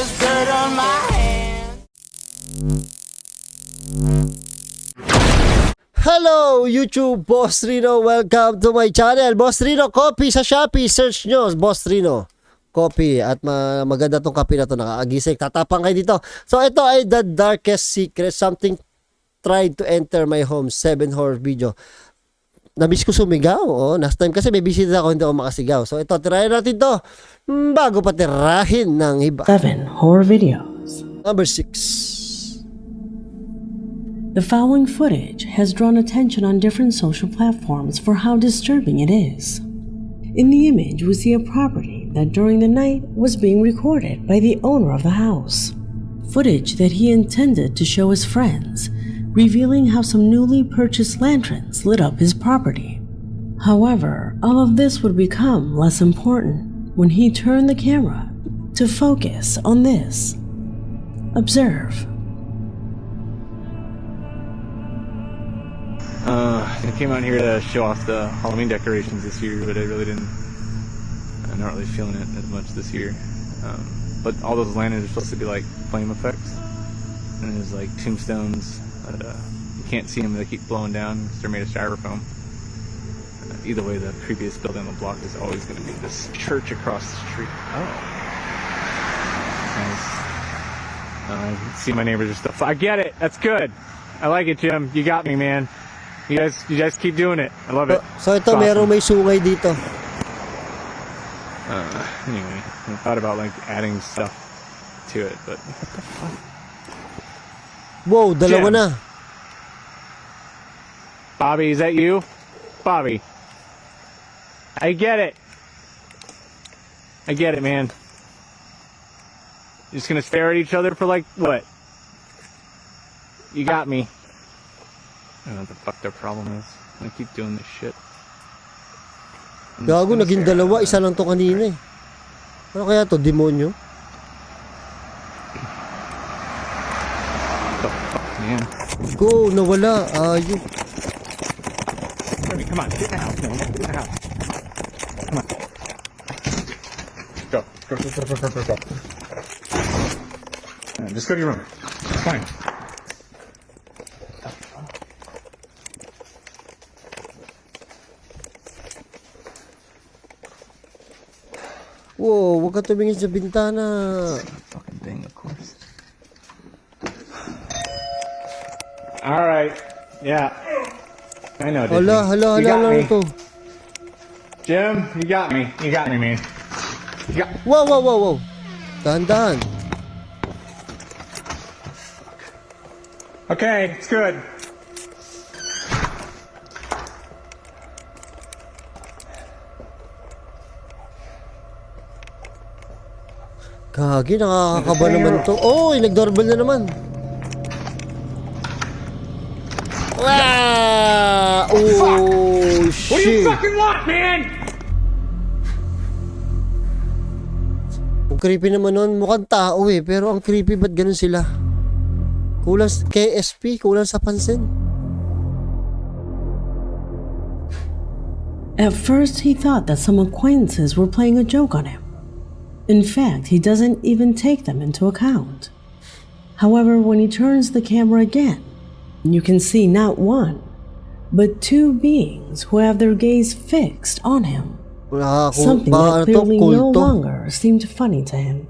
there's dirt on my hands. Hello YouTube, Boss Rino. Welcome to my channel. Boss Rino, copy sa Shopee. Search nyo, Boss Rino. Copy. At maganda tong copy na to. Nakaagising. Tatapang kayo dito. So ito ay The Darkest Secret. Something tried to enter my home. 7 horror video. Nabis ko sumigaw. Oh, last time kasi may bisita ako, hindi ako makasigaw. So ito, tirahin natin to. Bago pa tirahin ng iba. 7 horror videos. Number 6. The following footage has drawn attention on different social platforms for how disturbing it is. In the image, we see a property that during the night was being recorded by the owner of the house. Footage that he intended to show his friends, revealing how some newly purchased lanterns lit up his property. However, all of this would become less important when he turned the camera to focus on this. Observe. I came out here to show off the Halloween decorations this year, but I'm not really feeling it as much this year. But all those lanterns are supposed to be like flame effects, and there's like tombstones that you can't see them, they keep blowing down because they're made of styrofoam. Either way, the creepiest building on the block is always going to be this church across the street. Oh. Nice. See my neighbors are stuff. I get it. That's good. I like it, Jim. You got me, man. You guys keep doing it. I love it. So ito, awesome. Merong may sungay dito. Anyway, I thought about like adding stuff to it, but what the fuck? Whoa, dalawa Jim. na. Bobby, is that you? Bobby. I get it. I get it, man. You're just gonna stare at each other for like what? You got me. I don't know what the fuck their problem is. I keep doing this shit. Gago, naging dalawa. Isa lang to kanina eh. Ano kaya to? Demonyo? What the fuck, man? Go, nawala. Ayun. Come on, get in the house. No, get in the house. Come on. Go. Just go to your room. It's fine. Wow, huwag ka tumingin sa bintana. Fucking thing, of course. Alright. Yeah. I know, Disney. Hala, You got me. to. Jim, you got me. You got me, man. You got... Wow. Dahan-dahan. Okay, it's good. Gagi, nakakakaba naman to. Oh, nag-doorbell na naman. Wow! Oh, shit. What do you fucking want, man? Ang creepy naman nun. Mukhang tao eh. Pero ang creepy, ba't ganun sila? Kulang KSP, kulang sa pansin. At first, he thought that some acquaintances were playing a joke on him. In fact, he doesn't even take them into account. However, when he turns the camera again, you can see not one, but 2 beings who have their gaze fixed on him. Something that clearly no longer seemed funny to him.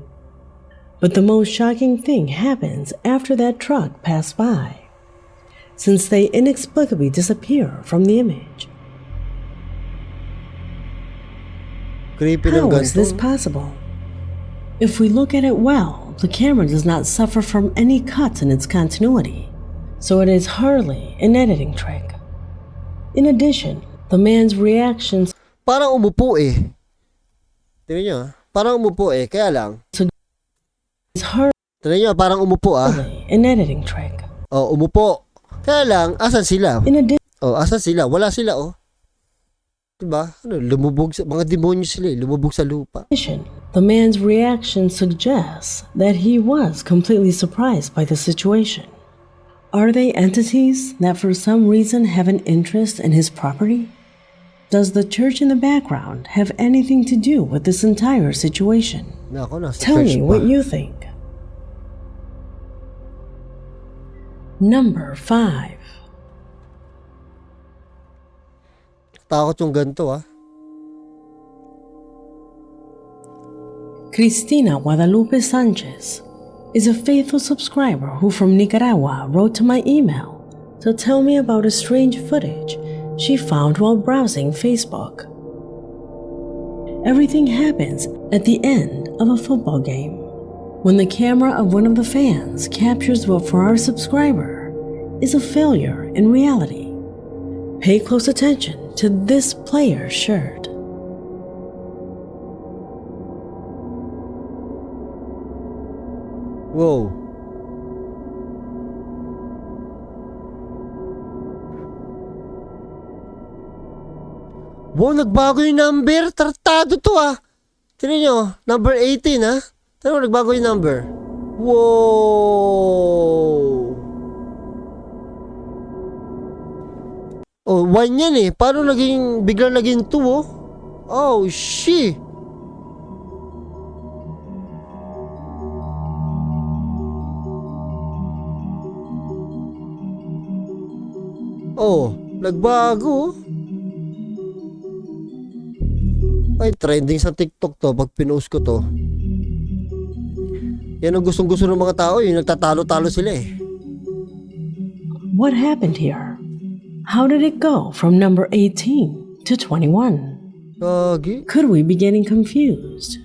But the most shocking thing happens after that truck passed by, since they inexplicably disappear from the image. How is this possible? If we look at it well, the camera does not suffer from any cuts in its continuity, so it is hardly an editing trick. In addition, the man's reactions parang umupo eh. Tingnan nyo, parang umupo eh. Kaya lang. is hardly Tingnan nyo, parang umupo an editing trick. Oh, umupo. Kaya lang, asan sila? In addition, Asan sila? Wala sila oh. Diba? Lumubog sa, mga demonyo sila eh. Lumubog sa lupa. the man's reaction suggests that he was completely surprised by the situation. Are they entities that for some reason have an interest in his property? Does the church in the background have anything to do with this entire situation? Nako, nasa Tell church me pa. what you think. Number 5. Takot yung ganito ah. Cristina Guadalupe Sanchez is a faithful subscriber who from Nicaragua wrote to my email to tell me about a strange footage she found while browsing Facebook. Everything happens at the end of a football game, when the camera of one of the fans captures what for our subscriber is a failure in reality. Pay close attention to this player's shirt. Wow. Wow, nagbago yung number. Tartado to ah. Tignan nyo, number 18 ah. Tignan mo, nagbago yung number. Wow. Oh, 1 yan eh. Paano biglang naging 2 oh? Oh, shit. Oh, nagbago. Ay, trending sa TikTok to pag pinost ko to. Yan ang gustong-gusto ng mga tao, yung nagtatalo-talo sila eh. What happened here? How did it go from number 18 to 21? Gagi. Could we be getting confused?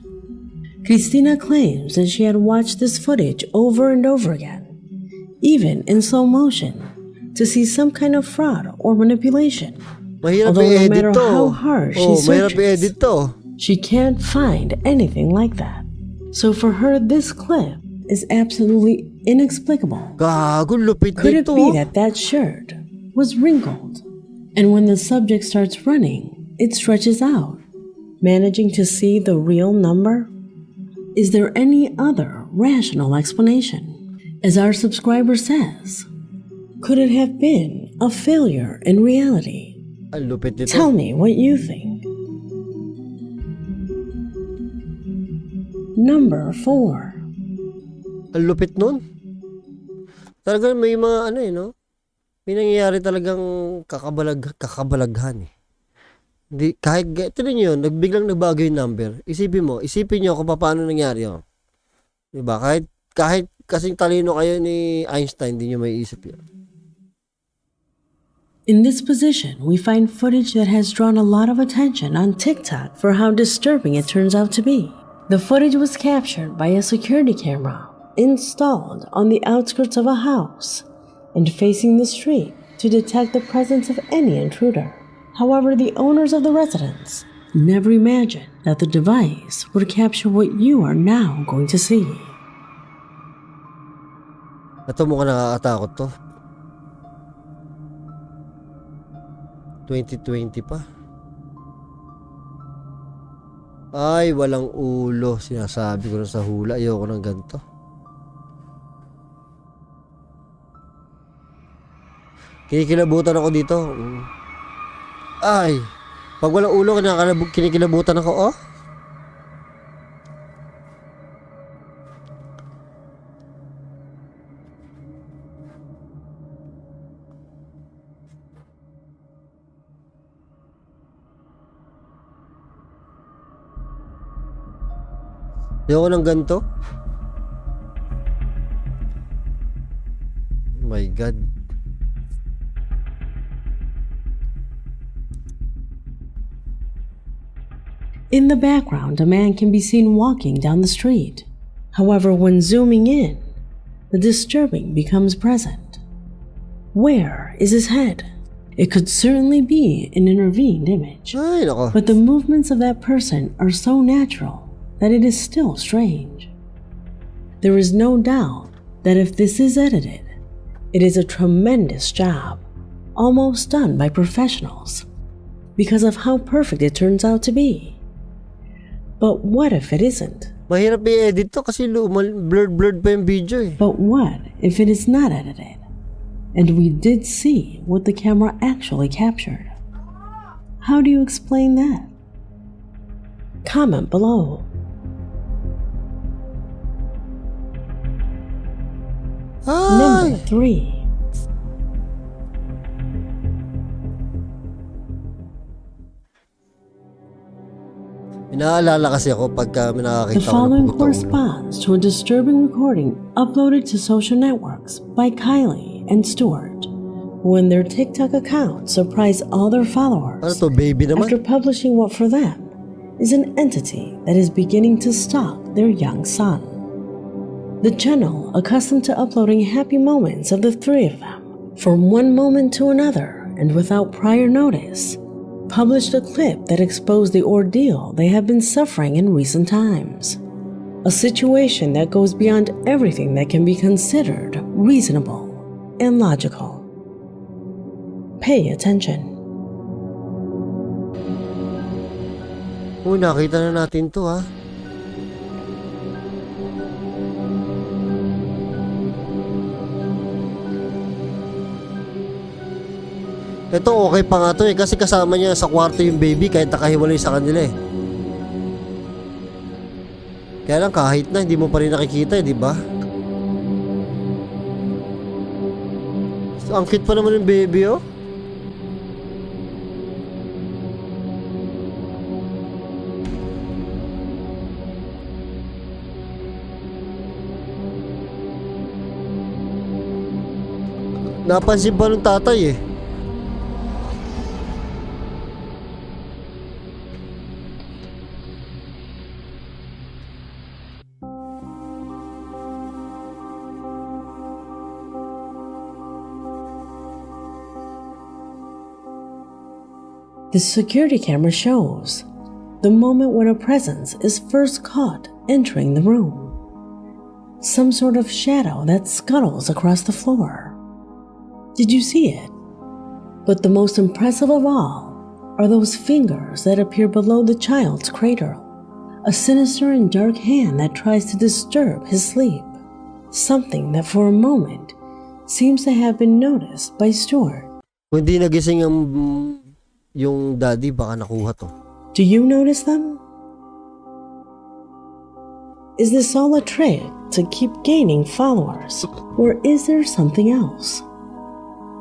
Cristina claims that she had watched this footage over and over again, even in slow motion, to see some kind of fraud or manipulation. Mahirap Although no i-edit matter to. how hard she Mahirap i-edit searches, to. she can't find anything like that. So for her, this clip is absolutely inexplicable. Gago, lupit Could it nito. be that that shirt was wrinkled, and when the subject starts running, it stretches out, managing to see the real number? Is there any other rational explanation? As our subscriber says, could it have been a failure in reality? Ang lupit nito. Tell me what you think. Number 4. Ang lupit nun. Talagang may mga ano eh, no? May nangyayari talagang kakabalaghan eh. Hindi, kahit, tinan nyo yun, biglang nagbago yung number. Isipin nyo kung paano nangyari yun. Diba? Kahit kasing talino kayo ni Einstein, hindi nyo may isip yun. In this position, we find footage that has drawn a lot of attention on TikTok for how disturbing it turns out to be. The footage was captured by a security camera installed on the outskirts of a house and facing the street to detect the presence of any intruder. However, the owners of the residence never imagined that the device would capture what you are now going to see. Ito mukhang nakakatakot to. 2020 pa. Ay, walang ulo. Sinasabi ko na sa hula. Ayoko ng ganito. Kinikilabutan ako dito. Ay, pag walang ulo, kinikilabutan ako, oh. Ayoko ng ganito. Oh my God. In the background, a man can be seen walking down the street. However, when zooming in, the disturbing becomes present. Where is his head? It could certainly be an intervened image. Ay, nako. But the movements of that person are so natural that it is still strange. There is no doubt that if this is edited, it is a tremendous job, almost done by professionals, because of how perfect it turns out to be. But what if it isn't? Mahirap i-edit to kasi blurred pa yung video eh. But what if it is not edited, and we did see what the camera actually captured? How do you explain that? Comment below. Number Ay, 3. Inaalala kasi ako pagka may The nakakita ko ng following puto. corresponds to a disturbing recording uploaded to social networks by Kylie and Stuart when their TikTok account surprised all their Ano followers to, baby naman? after publishing what for them is an entity that is beginning to stalk their young son. The channel, accustomed to uploading happy moments of the three of them, from one moment to another and without prior notice, published a clip that exposed the ordeal they have been suffering in recent times. A situation that goes beyond everything that can be considered reasonable and logical. Pay attention. Nakita na natin to, ha. Ito okay pa nga to kasi kasama niya sa kwarto yung baby kahit nakahiwalay sa kanila eh. Kaya lang kahit na hindi mo pa rin nakikita di ba? So, ang cute pa naman yung baby oh. Napansin pa ng tatay eh. The security camera shows the moment when a presence is first caught entering the room. Some sort of shadow that scuttles across the floor. Did you see it? But the most impressive of all are those fingers that appear below the child's cradle. A sinister and dark hand that tries to disturb his sleep. Something that for a moment seems to have been noticed by Stuart. Kung hindi nagising yung daddy, baka nakuha to. Do you notice them? Is this all a trick to keep gaining followers? Or is there something else?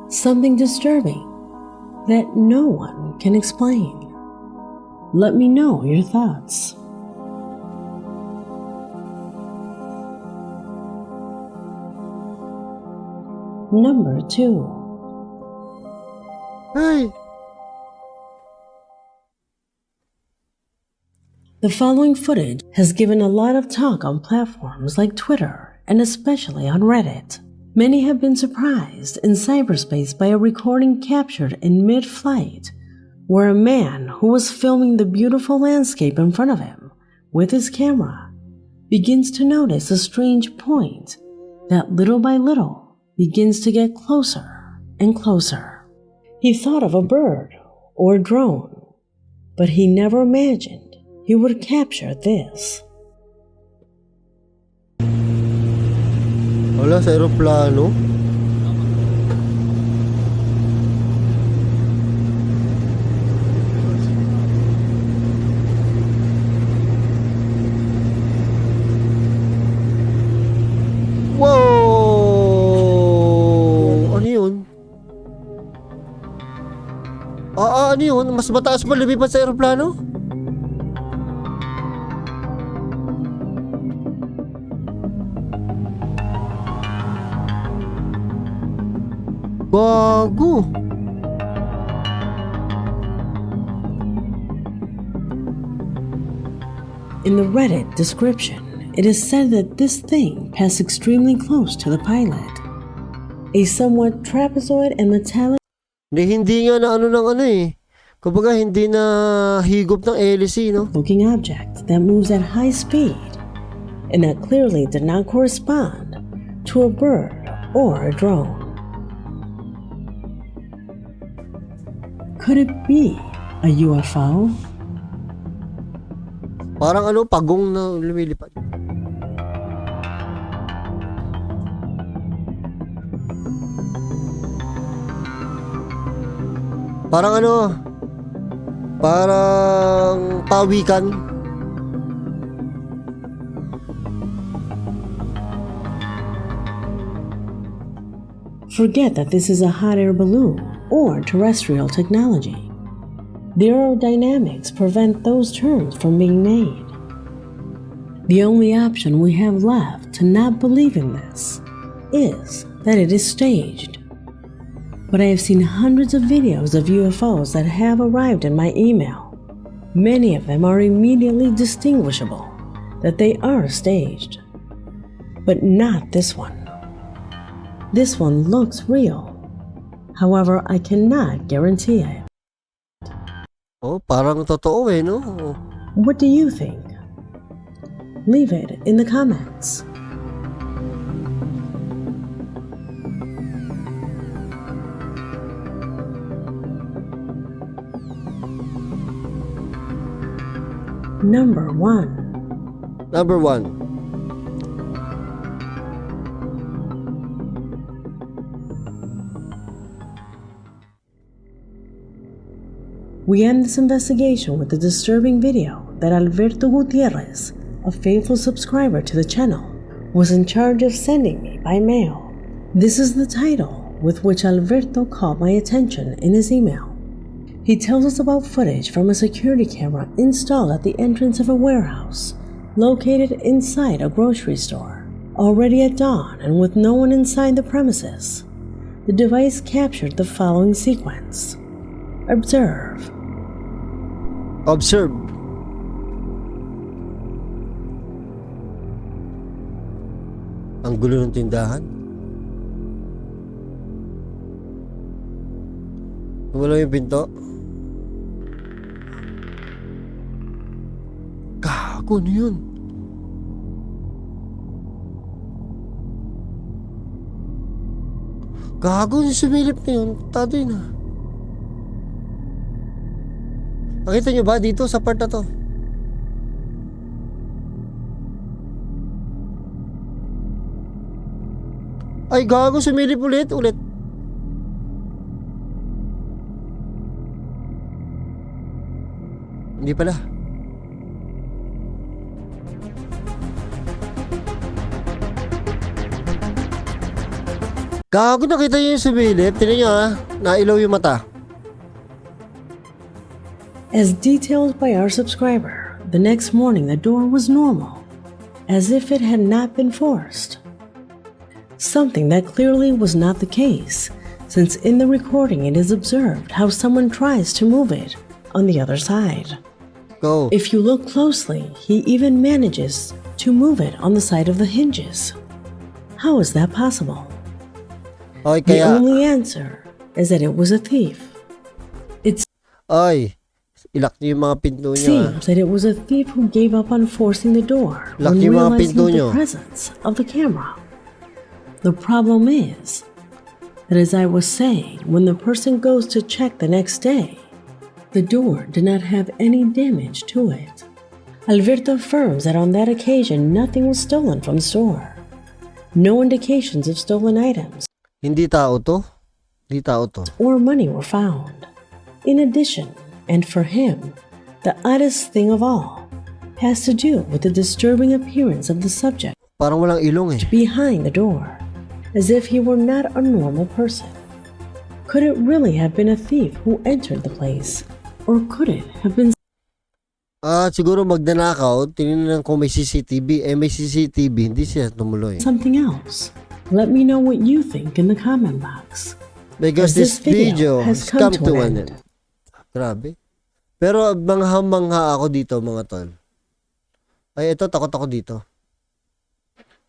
Something disturbing that no one can explain? Let me know your thoughts. Number 2. Hey! The following footage has given a lot of talk on platforms like Twitter and especially on Reddit. Many have been surprised in cyberspace by a recording captured in mid-flight where a man who was filming the beautiful landscape in front of him with his camera begins to notice a strange point that little by little begins to get closer and closer. He thought of a bird or a drone, but he never imagined he would capture this. Wala sa aeroplano. Wow! Ano yun? Ano yun? Mas mataas pa lumipat sa aeroplano? Bago. In the Reddit description, it is said that this thing passed extremely close to the pilot. A somewhat trapezoid and metallic Hindi nga na Kumbaga hindi na higop ng hélice, no? looking object that moves at high speed and that clearly did not correspond to a bird or a drone. Could it be a UFO? Parang pagong na lumilipad. Parang parang pawikan. Forget that this is a hot air balloon or terrestrial technology. The aerodynamics prevent those turns from being made. The only option we have left to not believe in this is that it is staged. But I have seen hundreds of videos of UFOs that have arrived in my email. Many of them are immediately distinguishable that they are staged. But not this one. This one looks real. However, I cannot guarantee it. Oh, parang totoo eh, no? What do you think? Leave it in the comments. Number 1. Number 1. We end this investigation with the disturbing video that Alberto Gutierrez, a faithful subscriber to the channel, was in charge of sending me by mail. This is the title with which Alberto caught my attention in his email. He tells us about footage from a security camera installed at the entrance of a warehouse located inside a grocery store. Already at dawn and with no one inside the premises, the device captured the following sequence. Observe. Observe. Ang gulo ng tindahan. Wala yung pinto. Gago, ano yun? Gago, yung sumilip na yun. Tadoy na. Nakita nyo ba dito sa part na to? Ay, gago, sumilip ulit. Hindi pala. Gago, nakita nyo yung sumilip. Tignan nyo ha, nailaw yung mata. As detailed by our subscriber, the next morning the door was normal, as if it had not been forced. Something that clearly was not the case, since in the recording it is observed how someone tries to move it on the other side. Go. If you look closely, he even manages to move it on the side of the hinges. How is that possible? Ay, The kaya... only answer is that it was a thief. It Ay, ilak niyo yung mga pinto niyo ha. seems that it was a thief who gave up on forcing the door when Laki yung mga realizing pinto the nyo. presence of the camera. The problem is that, as I was saying, when the person goes to check the next day, the door did not have any damage to it. Alberto affirms that on that occasion nothing was stolen from the store. No indications of stolen items Hindi tao to? Hindi tao to. or money were found. In addition, and for him, the oddest thing of all has to do with the disturbing appearance of the subject Parang walang ilong eh. behind the door, as if he were not a normal person. Could it really have been a thief who entered the place? Or could it have been Siguro magdanakaw, tinignan kung may CCTV. Eh, may CCTV, hindi siya tumuloy. something else? Let me know what you think in the comment box. Because As this this video video has has come come to to an an end. Grabe. Pero mangha ako dito, mga tol. Ay, ito, takot ako dito.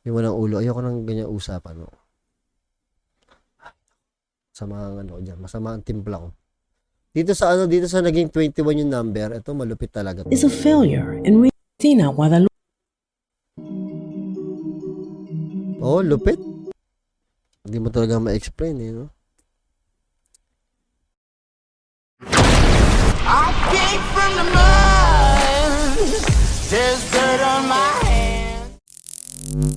Yung walang ulo. Ayoko nang ganyan usapan. No? Masama ang ano dyan. Masama ang timpla ko. Dito sa naging 21 yung number. Ito, malupit talaga. Is a failure in Tina Guadalupe. Oh, lupit. Hindi mo talaga ma-explain eh, no? I came from the mud. There's dirt on my hands.